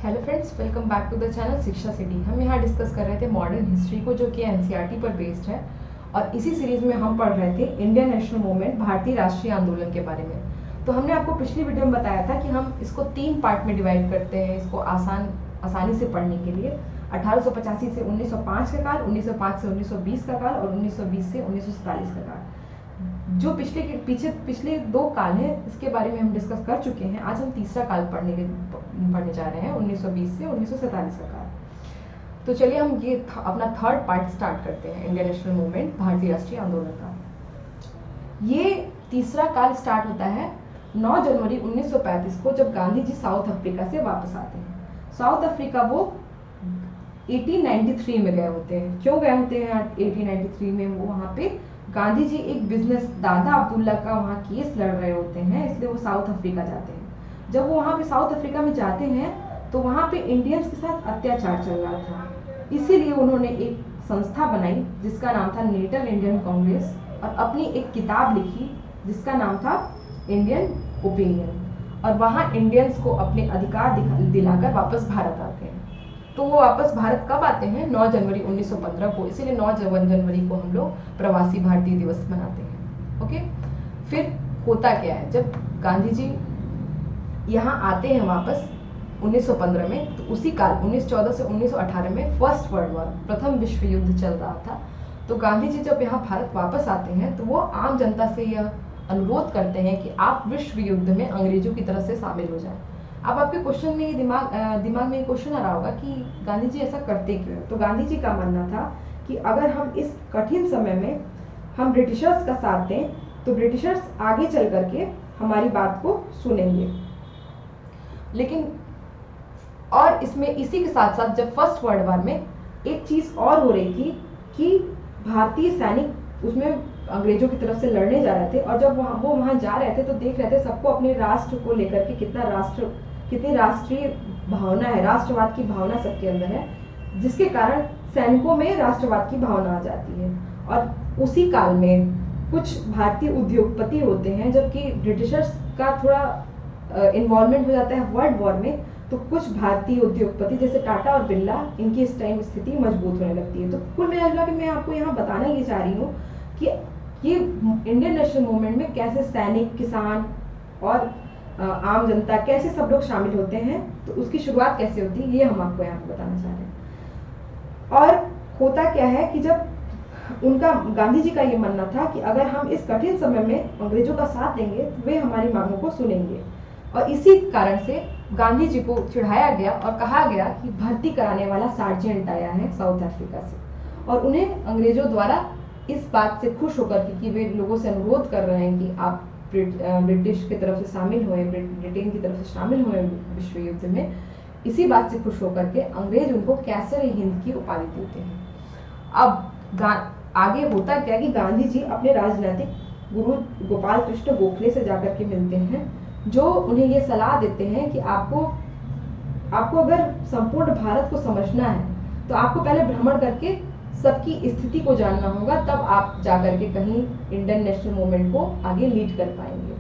Hello friends, welcome back to the channel Shiksha city. हम यहाँ discuss कर रहे थे मॉडर्न हिस्ट्री को, जो कि एनसीईआरटी पर बेस्ड है। और इसी सीरीज में हम पढ़ रहे थे इंडियन नेशनल मूवमेंट, भारतीय राष्ट्रीय आंदोलन के बारे में। तो हमने आपको पिछली वीडियो में बताया था कि हम इसको 3 पार्ट में डिवाइड करते हैं, इसको आसानी से पढ़ने के लिए। 1885 से 1905 का काल, 1905 से 1920 का काल और 1920 से 1947 का काल। जो पिछले 2 काल हैं, इसके बारे में हम डिस्कस कर चुके हैं। आज हम तीसरा काल पढ़ने जा रहे हैं, 1920 से 1947 का काल। तो चलिए हम ये अपना थर्ड पार्ट स्टार्ट करते हैं, इंडियन नेशनल मूवमेंट, भारतीय राष्ट्रीय आंदोलन का। ये तीसरा काल स्टार्ट होता है 9 जनवरी 1935 को, जब गांधी जी साउथ अफ्रीका से वापस आते हैं। साउथ अफ्रीका वो 1893 में गए होते हैं। क्यों गए होते हैं 1893 में? वो वहाँ पे गांधी जी एक बिजनेस, दादा अब्दुल्ला का वहाँ केस लड़ रहे होते हैं, इसलिए वो साउथ अफ्रीका जाते हैं। जब वो वहाँ पे साउथ अफ्रीका में जाते हैं तो वहाँ पे इंडियंस के साथ अत्याचार चल रहा था, इसीलिए उन्होंने एक संस्था बनाई जिसका नाम था नेटल इंडियन कांग्रेस, और अपनी एक किताब लिखी जिसका नाम था इंडियन ओपिनियन। और वहाँ इंडियंस को अपने अधिकार दिलाकर वापस भारत आते हैं। तो वो वापस भारत कब आते हैं? 9 जनवरी 1915 को। इसीलिए 9 जनवरी को हम लोग प्रवासी भारतीय दिवस मनाते हैं। ओके, फिर होता क्या है, जब गांधी जी यहाँ आते हैं वापस 1915 में, तो उसी काल 1914 से 1918 में फर्स्ट वर्ल्ड वॉर, प्रथम विश्व युद्ध चल रहा था। तो गांधी जी जब यहाँ भारत वापस आते हैं तो वो आम जनता से यह अनुरोध करते हैं कि आप विश्व युद्ध में अंग्रेजों की तरफ से शामिल हो जाएं। अब आपके क्वेश्चन में ये दिमाग में ये क्वेश्चन आ रहा होगा कि गांधी जी ऐसा करते क्यों? तो गांधी जी का मानना था कि अगर हम इस कठिन समय में हम ब्रिटिशर्स का साथ दें तो ब्रिटिशर्स आगे चल करके हमारी बात को सुनेंगे। लेकिन और इसमें इसी के साथ साथ जब फर्स्ट वर्ल्ड वॉर में एक चीज और हो रही थी कि भारतीय सैनिक उसमें अंग्रेजों की तरफ से लड़ने जा रहे थे, और जब वो वहां जा रहे थे तो देख रहे थे सबको अपने राष्ट्र को लेकर के कितनी राष्ट्रीय भावना है, राष्ट्रवाद की भावना सबके अंदर है, जिसके कारण सैनिकों में राष्ट्रवाद की भावना आ जाती है। और उसी काल में कुछ भारतीय उद्योगपति होते हैं, जबकि ब्रिटिशर्स का थोड़ा इन्वॉल्वमेंट हो जाता है वर्ल्ड वॉर में, तो कुछ भारतीय उद्योगपति जैसे टाटा और बिरला, इनकी इस टाइम स्थिति मजबूत होने लगती है। तो कुल मिला के मैं आपको यहाँ बताना ये चाह रही हूँ कि ये इंडियन नेशनल मूवमेंट में कैसे सैनिक, किसान और आम जनता, कैसे सब लोग शामिल होते हैं, तो उसकी शुरुआत कैसे होती है, ये हम आपको यहाँ पे बताना चाह रहे हैं। और होता क्या है कि जब उनका, गांधी जी का ये मानना था कि अगर हम इस कठिन समय में अंग्रेजों का साथ देंगे तो वे हमारी मांगों को सुनेंगे। और इसी कारण से गांधी जी को चिढ़ाया गया और कहा गया कि भर्ती कराने वाला सार्जेंट आया है साउथ अफ्रीका से, और उन्हें अंग्रेजों द्वारा इस बात से खुश होकर कि वे लोगों से अनुरोध कर रहे हैं कि आप ब्रिटिश की तरफ से शामिल हुए, ब्रिटेन की तरफ से शामिल हुए विश्व युद्ध में, इसी बात से खुश होकर के अंग्रेज उनको कैसर हिंद की उपाधि देते हैं। अब आगे होता क्या कि गांधी जी अपने राजनीतिक गुरु गोपाल कृष्ण गोखले से जाकर के मिलते हैं, जो उन्हें ये सलाह देते हैं कि आपको अगर संपूर्ण भारत को समझना है तो आपको पहले भ्रमण करके सबकी स्थिति को जानना होगा, तब आप जाकर के कहीं इंडियन नेशनल मूवमेंट को आगे लीड कर पाएंगे।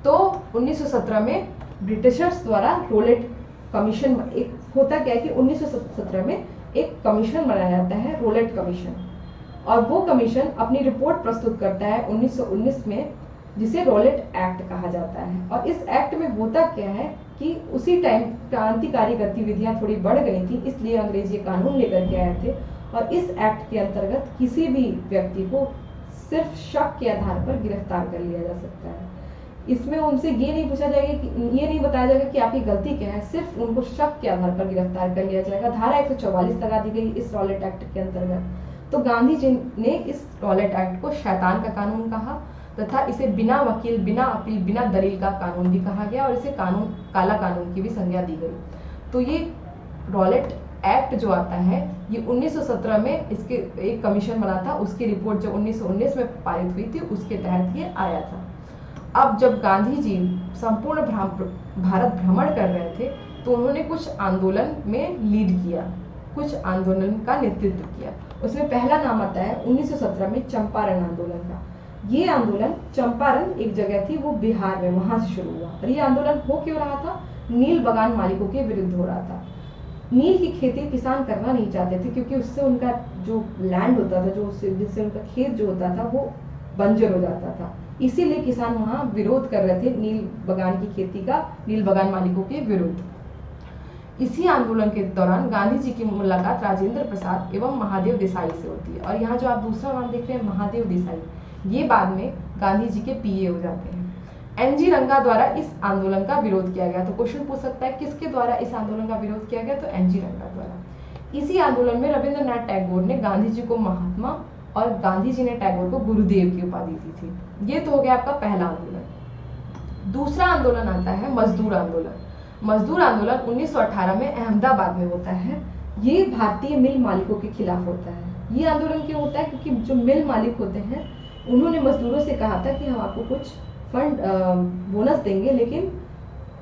तो 1917 में ब्रिटिशर्स द्वारा रोलेट कमीशन, एक होता क्या है कि 1917 में एक कमीशन बनाया जाता है, रोलेट कमीशन, और वो कमीशन अपनी रिपोर्ट प्रस्तुत करता है 1919 में, जिसे रोलेट एक्ट कहा जाता है। और इस एक्ट में होता क्या है कि उसी टाइम क्रांतिकारी गतिविधियां थोड़ी बढ़ गई थी, इसलिए अंग्रेज ये कानून लेकर के आए थे। और इस एक्ट के अंतर्गत किसी भी व्यक्ति को सिर्फ शक के आधार पर गिरफ्तार कर लिया जा सकता है। इसमें उनसे ये नहीं पूछा जाएगा कि, ये नहीं बताया जाएगा कि आपकी गलती क्या है, सिर्फ उनको शक के आधार पर गिरफ्तार कर लिया जाएगा। धारा 144 लगा दी गई इस रॉलेट एक्ट के अंतर्गत। तो गांधी जी ने इस रॉलेट एक्ट को शैतान का कानून कहा, तथा इसे बिना वकील, बिना अपील, बिना दलील का कानून भी कहा गया, और इसे काला कानून की भी संज्ञा दी गई। तो ये रॉलेट एक्ट जो आता है, ये 1917 में इसके एक कमीशन बना था, उसकी रिपोर्ट जो 1919 में पारित हुई थी, उसके तहत ये आया था। अब जब गांधी जी संपूर्ण भारत भ्रमण कर रहे थे तो उन्होंने कुछ आंदोलन में लीड किया, कुछ आंदोलन का नेतृत्व किया। उसमें पहला नाम आता है 1917 में चंपारण आंदोलन का। ये आंदोलन, चंपारण एक जगह थी वो बिहार में, वहां से शुरू हुआ। और ये आंदोलन हो क्यों रहा था? नील बगान मालिकों के विरुद्ध हो रहा था। नील की खेती किसान करना नहीं चाहते थे क्योंकि उससे उनका जो लैंड होता था, जो जिससे उनका खेत जो होता था वो बंजर हो जाता था। इसीलिए किसान वहां विरोध कर रहे थे नील बगान की खेती का, नील बगान मालिकों के विरुद्ध। इसी आंदोलन के दौरान गांधी जी की मुलाकात राजेंद्र प्रसाद एवं महादेव देसाई से होती है। और यहाँ जो आप दूसरा नाम देख रहे हैं महादेव देसाई, ये बाद में गांधी जी के पीए हो जाते हैं। एनजी रंगा द्वारा इस आंदोलन का विरोध किया गया। तो क्वेश्चन पूछ सकता है किसके द्वारा इस आंदोलन का विरोध किया गया, तो एनजी रंगा द्वारा। इसी आंदोलन में रविंद्रनाथ टैगोर ने गांधी जी को महात्मा और गांधी जी ने टैगोर को गुरुदेव की उपाधि दी थी। ये तो हो गया आपका पहला आंदोलन। दूसरा आंदोलन आता है मजदूर आंदोलन। मजदूर आंदोलन 1918 में अहमदाबाद में होता है। ये भारतीय मिल मालिकों के खिलाफ होता है। ये आंदोलन क्यों होता है, क्योंकि जो मिल मालिक होते हैं उन्होंने मजदूरों से कहा था कि हम आपको कुछ फंड बोनस देंगे, लेकिन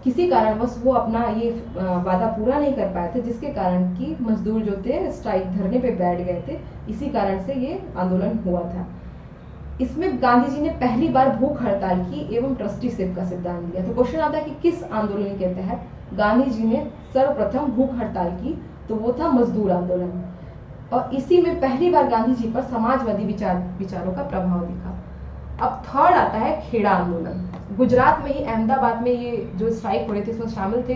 किसी कारणवश वो अपना ये वादा पूरा नहीं कर पाए थे, जिसके कारण कि मजदूर जो थे स्ट्राइक धरने पे बैठ गए थे। इसी कारण से ये आंदोलन हुआ था। इसमें गांधी जी ने पहली बार भूख हड़ताल की एवं ट्रस्टीशिप का सिद्धांत दिया। तो क्वेश्चन आता है कि किस आंदोलन के तहत गांधी जी ने सर्वप्रथम भूख हड़ताल की, तो वो था मजदूर आंदोलन। और इसी में पहली बार गांधी जी पर समाजवादी विचारों का प्रभाव दिखा। अब थर्ड आता है खेड़ा आंदोलन। गुजरात में ही अहमदाबाद में ये जो स्ट्राइक हो रहे थे इसमें शामिल थे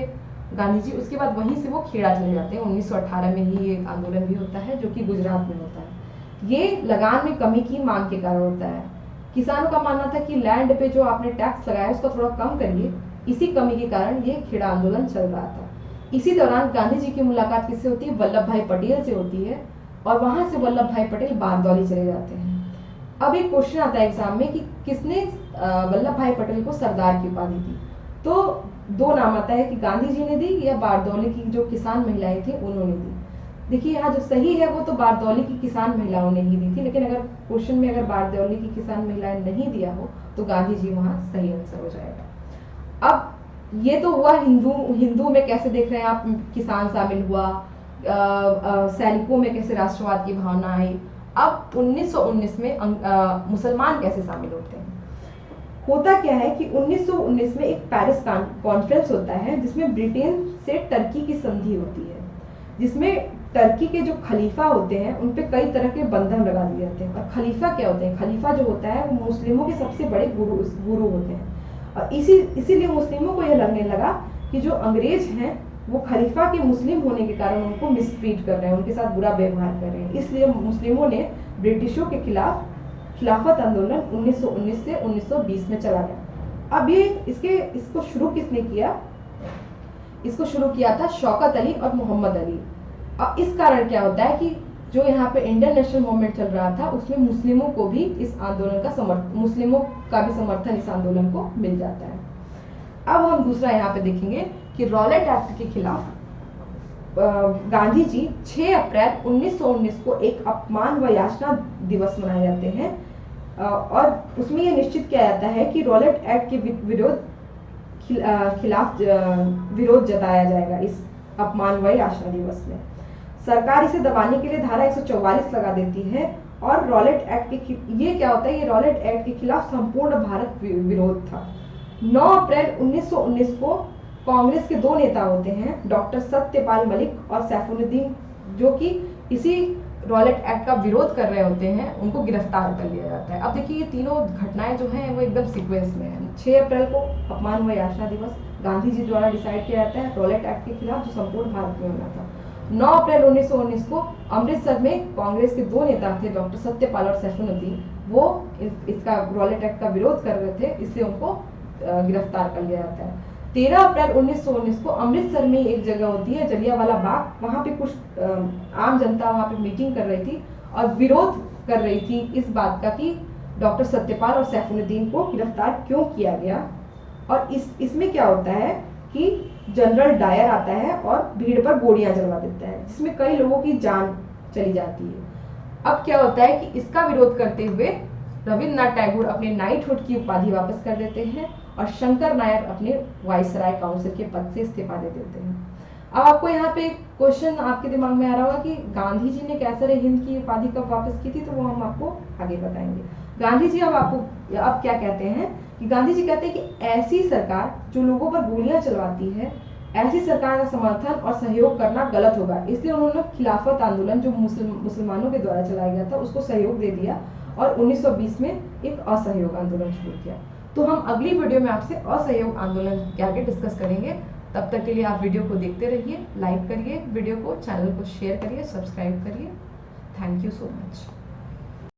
गांधी जी। उसके बाद वहीं से वो खेड़ा चले जाते हैं। 1918 में ही ये आंदोलन भी होता है जो कि गुजरात में होता है। ये लगान में कमी की मांग के कारण होता है। किसानों का मानना था कि लैंड पे जो आपने टैक्स लगाया उसको थोड़ा कम करिए। इसी कमी के कारण ये खेड़ा आंदोलन चल रहा था। इसी दौरान गांधी जी की मुलाकात किससे होती है, वल्लभ भाई पटेल से होती है। और वहां से वल्लभ भाई पटेल बारदौली चले जाते हैं। अब एक क्वेश्चन आता है एग्जाम में कि किसने वल्लभ भाई पटेल को सरदार की उपाधि दी। तो दो नाम आता है कि गांधी जी ने दी या बारदौली की जो किसान महिलाएं थी उन्होंने दी। देखिए यहाँ जो सही है वो तो बारदौली की किसान महिलाओं ने ही दी थी, लेकिन अगर क्वेश्चन में अगर बारदौली की किसान महिलाएं नहीं दिया हो तो गांधी जी वहां सही आंसर हो जाएगा। अब ये तो हुआ हिंदू में कैसे देख रहे हैं आप, किसान शामिल हुआ, सैनिकों में कैसे राष्ट्रवाद की भावना आई। अब 1919 में मुसलमान कैसे शामिल होते हैं। होता क्या है कि 1919 में एक पेरिस कॉन्फ्रेंस होता है जिसमें ब्रिटेन से टर्की की संधि होती है, जिसमें टर्की के जो खलीफा होते हैं उन पे कई तरह के बंधन लगा दिए जाते हैं। और खलीफा क्या होते हैं, खलीफा जो होता है वो मुस्लिमों के सबसे बड़े गुरु होते हैं। और इसीलिए मुस्लिमों को यह लगने लगा कि जो अंग्रेज हैं वो खलीफा के मुस्लिम होने के कारण उनको मिसट्रीट कर रहे हैं, उनके साथ बुरा व्यवहार कर रहे हैं। इसलिए मुस्लिमों ने ब्रिटिशों के खिलाफ खिलाफत आंदोलन 1919 से 1920 में चला गया। अब ये इसको शुरू किसने किया, इसको शुरू किया था शौकत अली और मोहम्मद अली। और इस कारण क्या होता है कि जो यहाँ पे इंडियन नेशनल मूवमेंट चल रहा था उसमें मुस्लिमों को भी इस आंदोलन का मुस्लिमों का भी समर्थन इस आंदोलन को मिल जाता है। अब हम दूसरा यहाँ पे देखेंगे कि रॉलेट एक्ट के खिलाफ गांधी जी 6 अप्रैल 1919 को एक अपमान व याचना दिवस मनाए जाते हैं। और उसमें यह निश्चित किया जाता है कि रॉलेट एक्ट के खिलाफ विरोध जताया जाएगा इस अपमान व याचना दिवस में। सरकार इसे दबाने के लिए धारा 144 लगा देती है। और रॉलेट एक्ट के ये क्या होता है, ये रॉलेट एक्ट के खिलाफ संपूर्ण भारत विरोध था। 9 अप्रैल 1919 को कांग्रेस के दो नेता होते हैं, डॉक्टर सत्यपाल मलिक और सैफुद्दीन, जो कि इसी रॉलेट एक्ट का विरोध कर रहे होते हैं, उनको गिरफ्तार कर लिया जाता है। अब देखिए ये तीनों घटनाएं जो हैं वो एकदम सीक्वेंस में है। 6 अप्रैल को अपमान व याचना दिवस गांधी जी द्वारा डिसाइड किया जाता है रॉलेट एक्ट के खिलाफ जो संपूर्ण भारत में होना था। 9 अप्रैल 1919 को अमृतसर में कांग्रेस के दो नेता थे, डॉक्टर सत्यपाल और सैफुद्दीन, वो इसका रॉलेट एक्ट का विरोध कर रहे थे, इसलिए उनको गिरफ्तार कर लिया जाता है। 13 अप्रैल 1919 को अमृतसर में एक जगह होती है जलियांवाला बाग, वहां पे कुछ आम जनता वहां पे मीटिंग कर रही थी और विरोध कर रही थी इस बात का कि डॉक्टर सत्यपाल और सैफुद्दीन को गिरफ्तार क्यों किया गया। और इसमें क्या होता है कि जनरल डायर आता है और भीड़ पर गोलियां चलवा देता है, जिसमें कई लोगों की जान चली जाती है। अब क्या होता है कि इसका विरोध करते हुए रविंद्रनाथ टैगोर अपने नाइटहुड की उपाधि वापस कर देते हैं और शंकर नायर अपने वाइसराय काउंसिल के पद से इस्तीफा दे देते हैं। अब आपको यहाँ पे क्वेश्चन आपके दिमाग में आ रहा होगा कि गांधी जी ने कैसर हिंद की उपाधि कब वापस की थी, तो वो हम आपको आगे बताएंगे। गांधी जी अब क्या कहते हैं कि गांधी जी कहते हैं कि ऐसी सरकार जो लोगों पर गोलियां चलवाती है ऐसी सरकार का समर्थन और सहयोग करना गलत होगा, इसलिए उन्होंने खिलाफत आंदोलन जो मुसलमानों के द्वारा चलाया गया था उसको सहयोग दे दिया और 1920 में एक असहयोग आंदोलन शुरू किया। तो हम अगली वीडियो में आपसे असहयोग आंदोलन के आगे डिस्कस करेंगे। तब तक के लिए आप वीडियो को देखते रहिए, लाइक करिए वीडियो को, चैनल को शेयर करिए, सब्सक्राइब करिए। Thank you so much.